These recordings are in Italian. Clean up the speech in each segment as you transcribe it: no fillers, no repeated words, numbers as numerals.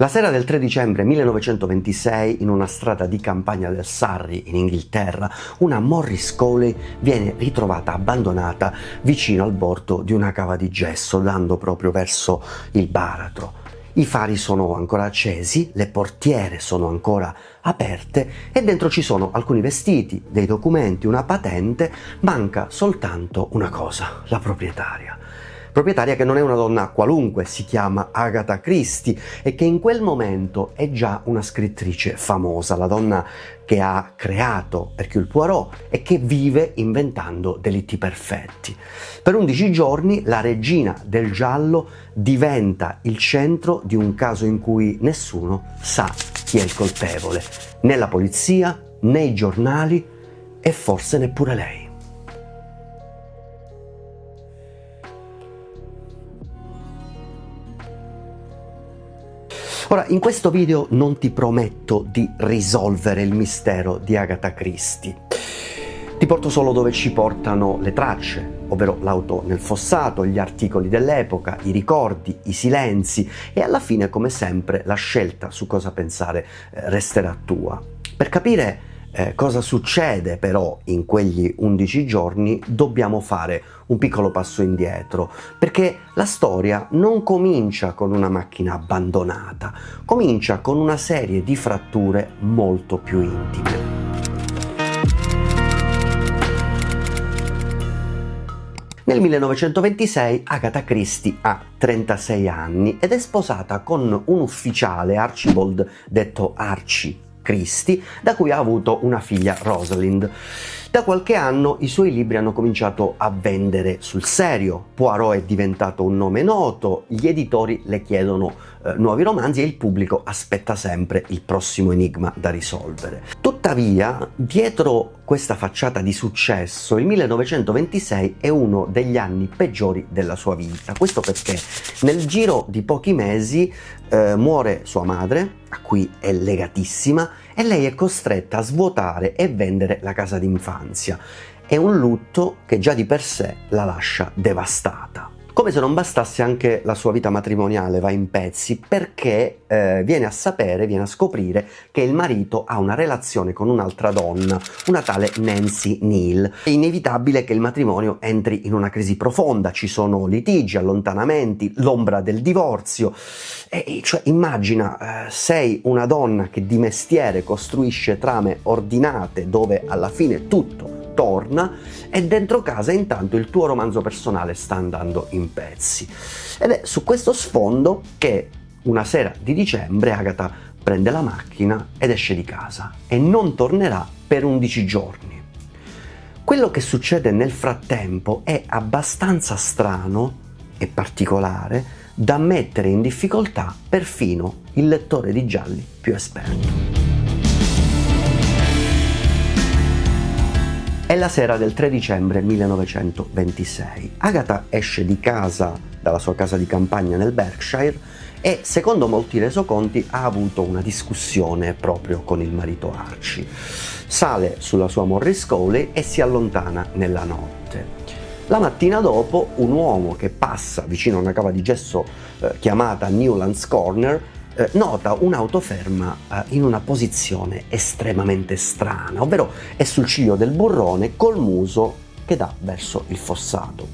La sera del 3 dicembre 1926, in una strada di campagna del Surrey, in Inghilterra, una Morris Cowley viene ritrovata abbandonata vicino al bordo di una cava di gesso, dando proprio verso il baratro. I fari sono ancora accesi, le portiere sono ancora aperte e dentro ci sono alcuni vestiti, dei documenti, una patente, manca soltanto una cosa, la proprietaria. Proprietaria che non è una donna qualunque, si chiama Agatha Christie e che in quel momento è già una scrittrice famosa, la donna che ha creato Hercule Poirot e che vive inventando delitti perfetti. Per 11 giorni la regina del giallo diventa il centro di un caso in cui nessuno sa chi è il colpevole, né la polizia, né i giornali e forse neppure lei. Ora, in questo video non ti prometto di risolvere il mistero di Agatha Christie. Ti porto solo dove ci portano le tracce, ovvero l'auto nel fossato, gli articoli dell'epoca, i ricordi, i silenzi e alla fine, come sempre, la scelta su cosa pensare resterà tua. Per capire cosa succede però in quegli 11 giorni dobbiamo fare un piccolo passo indietro, perché la storia non comincia con una macchina abbandonata, comincia con una serie di fratture molto più intime. Nel 1926 Agatha Christie ha 36 anni ed è sposata con un ufficiale, Archibald, detto Archie Christie, da cui ha avuto una figlia, Rosalind. Da qualche anno i suoi libri hanno cominciato a vendere sul serio, Poirot è diventato un nome noto, gli editori le chiedono nuovi romanzi e il pubblico aspetta sempre il prossimo enigma da risolvere. Tuttavia, dietro questa facciata di successo, il 1926 è uno degli anni peggiori della sua vita. Questo perché nel giro di pochi mesi muore sua madre, a cui è legatissima, e lei è costretta a svuotare e vendere la casa d'infanzia. È un lutto che già di per sé la lascia devastata. Come se non bastasse, anche la sua vita matrimoniale va in pezzi perché viene a scoprire che il marito ha una relazione con un'altra donna, una tale Nancy Neal. È inevitabile che il matrimonio entri in una crisi profonda, ci sono litigi, allontanamenti, l'ombra del divorzio. Cioè, immagina, sei una donna che di mestiere costruisce trame ordinate dove alla fine tutto torna e dentro casa intanto il tuo romanzo personale sta andando in pezzi. Ed è su questo sfondo che una sera di dicembre Agatha prende la macchina ed esce di casa e non tornerà per 11 giorni. Quello che succede nel frattempo è abbastanza strano e particolare da mettere in difficoltà perfino il lettore di gialli più esperto. È la sera del 3 dicembre 1926. Agatha esce di casa, dalla sua casa di campagna nel Berkshire, e secondo molti resoconti ha avuto una discussione proprio con il marito Archie. Sale sulla sua Morris Cowley e si allontana nella notte. La mattina dopo un uomo che passa vicino a una cava di gesso chiamata Newlands Corner nota un'auto ferma in una posizione estremamente strana, ovvero è sul ciglio del burrone col muso che dà verso il fossato.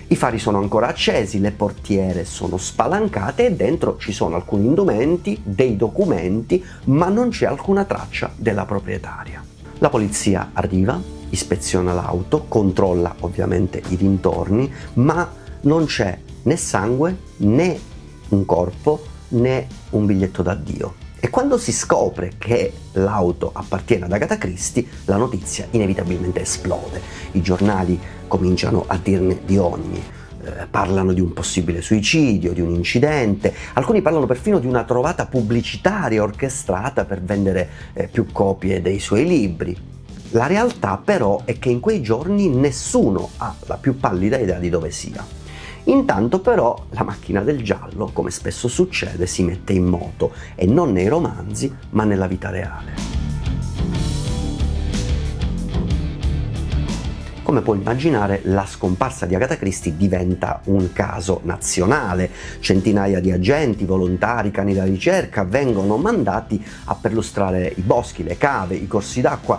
I fari sono ancora accesi, le portiere sono spalancate e dentro ci sono alcuni indumenti, dei documenti, ma non c'è alcuna traccia della proprietaria. La polizia arriva, ispeziona l'auto, controlla ovviamente i dintorni, ma non c'è né sangue né un corpo né un biglietto d'addio. E quando si scopre che l'auto appartiene ad Agatha Christie, la notizia inevitabilmente esplode. I giornali cominciano a dirne di ogni. Parlano di un possibile suicidio, di un incidente, alcuni parlano perfino di una trovata pubblicitaria orchestrata per vendere più copie dei suoi libri. La realtà però è che in quei giorni nessuno ha la più pallida idea di dove sia. Intanto però la macchina del giallo, come spesso succede, si mette in moto, e non nei romanzi, ma nella vita reale. Come puoi immaginare, la scomparsa di Agatha Christie diventa un caso nazionale. Centinaia di agenti, volontari, cani da ricerca vengono mandati a perlustrare i boschi, le cave, i corsi d'acqua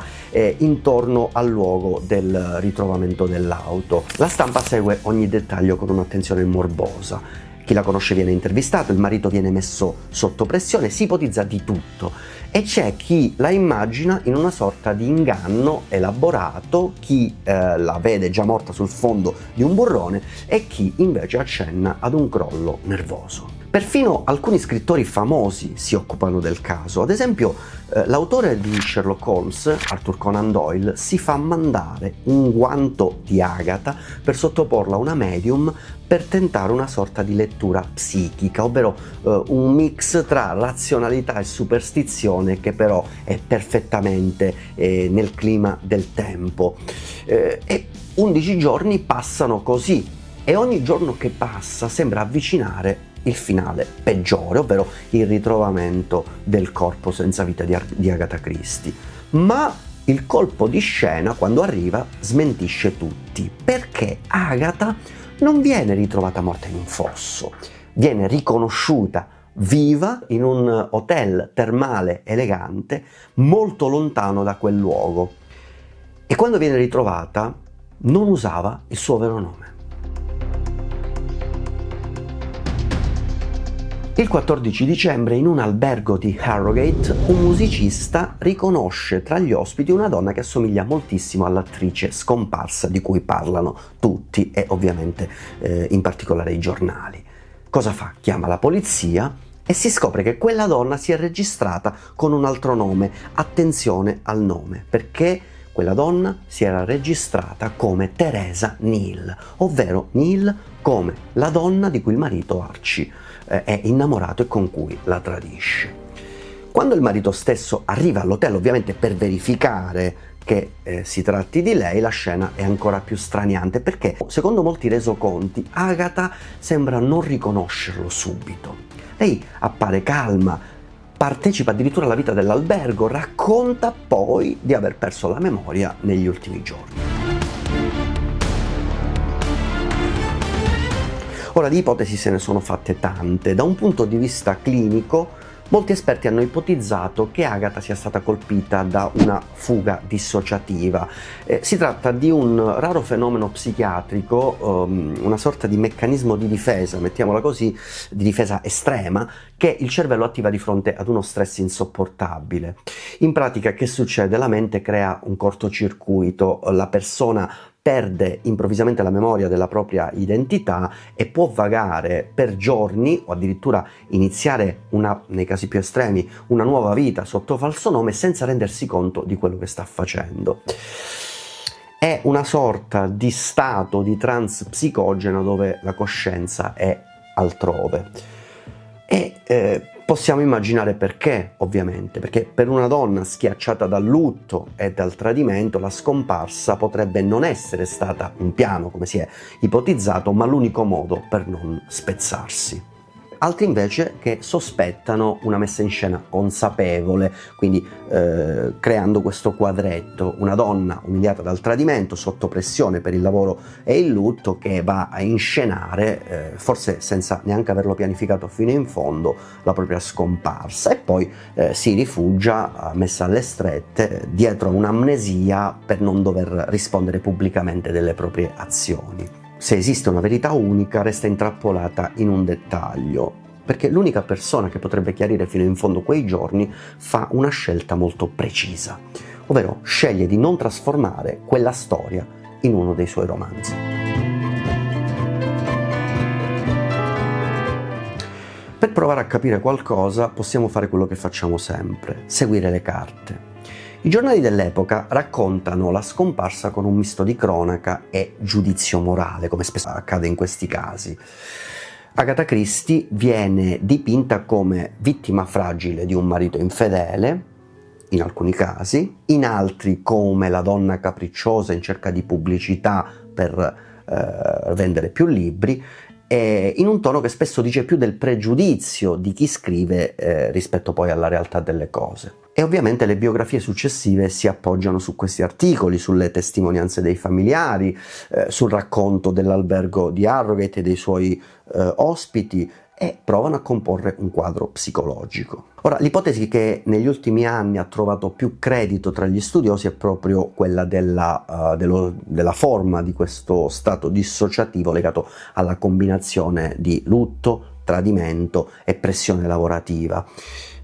intorno al luogo del ritrovamento dell'auto. La stampa segue ogni dettaglio con un'attenzione morbosa. Chi la conosce viene intervistato, il marito viene messo sotto pressione, si ipotizza di tutto e c'è chi la immagina in una sorta di inganno elaborato, chi la vede già morta sul fondo di un burrone e chi invece accenna ad un crollo nervoso. Perfino alcuni scrittori famosi si occupano del caso, ad esempio l'autore di Sherlock Holmes, Arthur Conan Doyle, si fa mandare un guanto di Agatha per sottoporla a una medium per tentare una sorta di lettura psichica, ovvero un mix tra razionalità e superstizione che però è perfettamente nel clima del tempo. E 11 giorni passano così e ogni giorno che passa sembra avvicinare il finale peggiore, ovvero il ritrovamento del corpo senza vita di Agatha Christie. Ma il colpo di scena, quando arriva, smentisce tutti, perché Agatha non viene ritrovata morta in un fosso, viene riconosciuta viva in un hotel termale elegante molto lontano da quel luogo e quando viene ritrovata non usava il suo vero nome. Il 14 dicembre in un albergo di Harrogate un musicista riconosce tra gli ospiti una donna che assomiglia moltissimo all'attrice scomparsa di cui parlano tutti e ovviamente in particolare i giornali. Cosa fa? Chiama la polizia e si scopre che quella donna si è registrata con un altro nome. Attenzione al nome, perché quella donna si era registrata come Teresa Neal, ovvero Neal come la donna di cui il marito Archie è innamorato e con cui la tradisce. Quando il marito stesso arriva all'hotel, ovviamente per verificare che si tratti di lei, la scena è ancora più straniante perché, secondo molti resoconti, Agatha sembra non riconoscerlo subito. Lei appare calma, partecipa addirittura alla vita dell'albergo, racconta poi di aver perso la memoria negli ultimi giorni. Ora, di ipotesi se ne sono fatte tante. Da un punto di vista clinico, molti esperti hanno ipotizzato che Agatha sia stata colpita da una fuga dissociativa. Si tratta di un raro fenomeno psichiatrico, una sorta di meccanismo di difesa, mettiamola così, di difesa estrema, che il cervello attiva di fronte ad uno stress insopportabile. In pratica, che succede? La mente crea un cortocircuito, la persona perde improvvisamente la memoria della propria identità e può vagare per giorni o addirittura iniziare nei casi più estremi, una nuova vita sotto falso nome senza rendersi conto di quello che sta facendo. È una sorta di stato di trance psicogena dove la coscienza è altrove. E possiamo immaginare perché, ovviamente, perché per una donna schiacciata dal lutto e dal tradimento la scomparsa potrebbe non essere stata un piano, come si è ipotizzato, ma l'unico modo per non spezzarsi. Altri invece che sospettano una messa in scena consapevole, quindi creando questo quadretto, una donna umiliata dal tradimento, sotto pressione per il lavoro e il lutto, che va a inscenare, forse senza neanche averlo pianificato fino in fondo, la propria scomparsa e poi si rifugia, messa alle strette, dietro a un'amnesia per non dover rispondere pubblicamente delle proprie azioni. Se esiste una verità unica, resta intrappolata in un dettaglio, perché l'unica persona che potrebbe chiarire fino in fondo quei giorni fa una scelta molto precisa, ovvero sceglie di non trasformare quella storia in uno dei suoi romanzi. Per provare a capire qualcosa possiamo fare quello che facciamo sempre: seguire le carte. I giornali dell'epoca raccontano la scomparsa con un misto di cronaca e giudizio morale, come spesso accade in questi casi. Agatha Christie viene dipinta come vittima fragile di un marito infedele, in alcuni casi, in altri come la donna capricciosa in cerca di pubblicità per vendere più libri, e in un tono che spesso dice più del pregiudizio di chi scrive rispetto poi alla realtà delle cose. E ovviamente le biografie successive si appoggiano su questi articoli, sulle testimonianze dei familiari, sul racconto dell'albergo di Harrogate e dei suoi ospiti, e provano a comporre un quadro psicologico. Ora, l'ipotesi che negli ultimi anni ha trovato più credito tra gli studiosi è proprio quella della forma di questo stato dissociativo legato alla combinazione di lutto, tradimento e pressione lavorativa.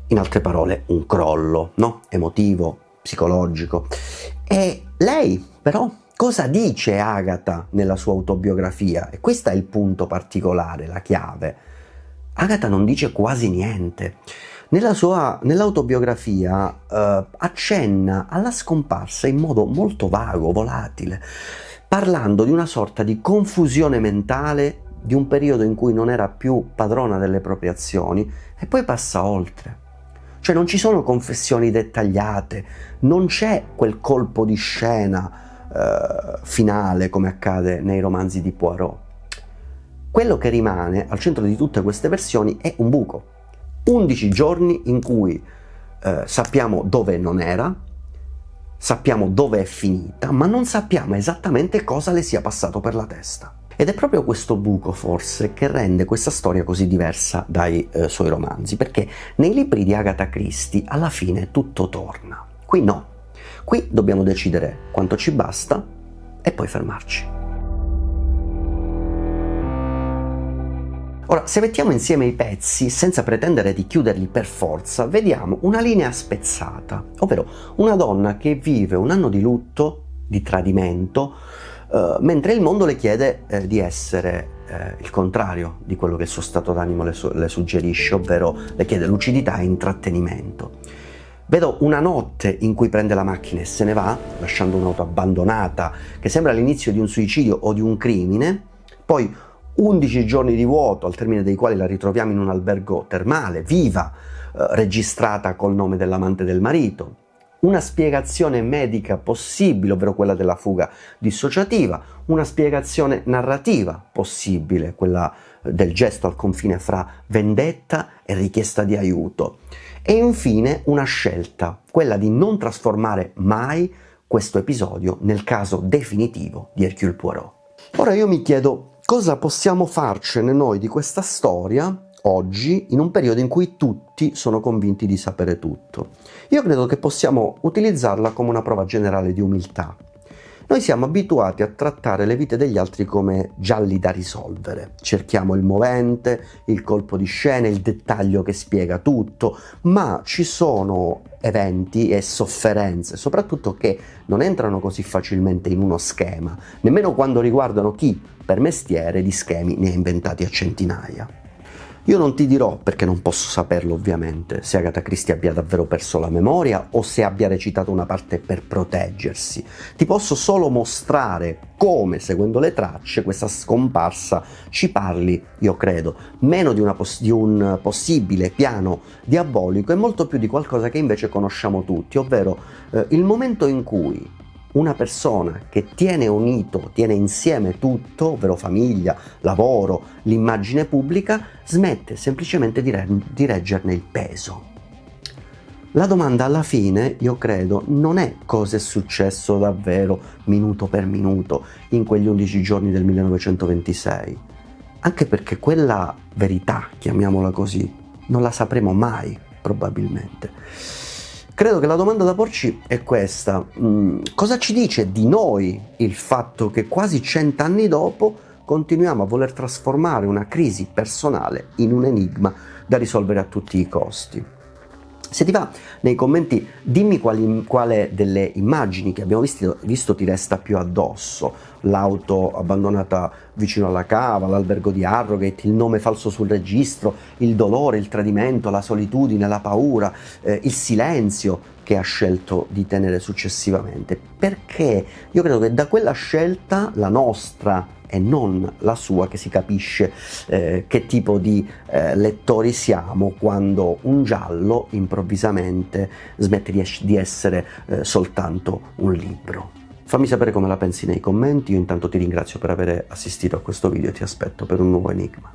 In altre parole, un crollo, no? Emotivo, psicologico. E lei, però, cosa dice Agatha nella sua autobiografia? E questo è il punto particolare, la chiave. Agatha non dice quasi niente. Nell'autobiografia accenna alla scomparsa in modo molto vago, volatile, parlando di una sorta di confusione mentale, di un periodo in cui non era più padrona delle proprie azioni, e poi passa oltre. Cioè non ci sono confessioni dettagliate, non c'è quel colpo di scena finale come accade nei romanzi di Poirot. Quello che rimane al centro di tutte queste versioni è un buco. 11 giorni in cui sappiamo dove non era, sappiamo dove è finita, ma non sappiamo esattamente cosa le sia passato per la testa. Ed è proprio questo buco, forse, che rende questa storia così diversa dai suoi romanzi, perché nei libri di Agatha Christie alla fine tutto torna. Qui no. Qui dobbiamo decidere quanto ci basta e poi fermarci. Ora, se mettiamo insieme i pezzi, senza pretendere di chiuderli per forza, vediamo una linea spezzata, ovvero una donna che vive un anno di lutto, di tradimento, mentre il mondo le chiede di essere il contrario di quello che il suo stato d'animo le suggerisce, ovvero le chiede lucidità e intrattenimento. Vedo una notte in cui prende la macchina e se ne va, lasciando un'auto abbandonata che sembra l'inizio di un suicidio o di un crimine, poi 11 giorni di vuoto, al termine dei quali la ritroviamo in un albergo termale, viva, registrata col nome dell'amante del marito. Una spiegazione medica possibile, ovvero quella della fuga dissociativa, una spiegazione narrativa possibile, quella del gesto al confine fra vendetta e richiesta di aiuto. E infine una scelta, quella di non trasformare mai questo episodio nel caso definitivo di Hercule Poirot. Ora io mi chiedo, cosa possiamo farcene noi di questa storia oggi, in un periodo in cui tutti sono convinti di sapere tutto? Io credo che possiamo utilizzarla come una prova generale di umiltà. Noi siamo abituati a trattare le vite degli altri come gialli da risolvere. Cerchiamo il movente, il colpo di scena, il dettaglio che spiega tutto, ma ci sono eventi e sofferenze, soprattutto che non entrano così facilmente in uno schema, nemmeno quando riguardano chi, per mestiere, di schemi ne ha inventati a centinaia. Io non ti dirò, perché non posso saperlo ovviamente, se Agatha Christie abbia davvero perso la memoria o se abbia recitato una parte per proteggersi. Ti posso solo mostrare come, seguendo le tracce, questa scomparsa ci parli, io credo, meno di un possibile piano diabolico e molto più di qualcosa che invece conosciamo tutti, ovvero il momento in cui una persona che tiene unito, tiene insieme tutto, ovvero famiglia, lavoro, l'immagine pubblica, smette semplicemente di reggerne il peso. La domanda alla fine, io credo, non è cosa è successo davvero minuto per minuto in quegli 11 giorni del 1926, anche perché quella verità, chiamiamola così, non la sapremo mai, probabilmente. Credo che la domanda da porci è questa: cosa ci dice di noi il fatto che quasi 100 anni dopo continuiamo a voler trasformare una crisi personale in un enigma da risolvere a tutti i costi? Se ti va, nei commenti dimmi quale delle immagini che abbiamo visto ti resta più addosso: l'auto abbandonata vicino alla cava, l'albergo di Harrogate, il nome falso sul registro, il dolore, il tradimento, la solitudine, la paura, il silenzio che ha scelto di tenere successivamente. Perché io credo che da quella scelta, la nostra e non la sua, che si capisce che tipo di lettori siamo quando un giallo improvvisamente smette di essere soltanto un libro. Fammi sapere come la pensi nei commenti, io intanto ti ringrazio per aver assistito a questo video e ti aspetto per un nuovo enigma.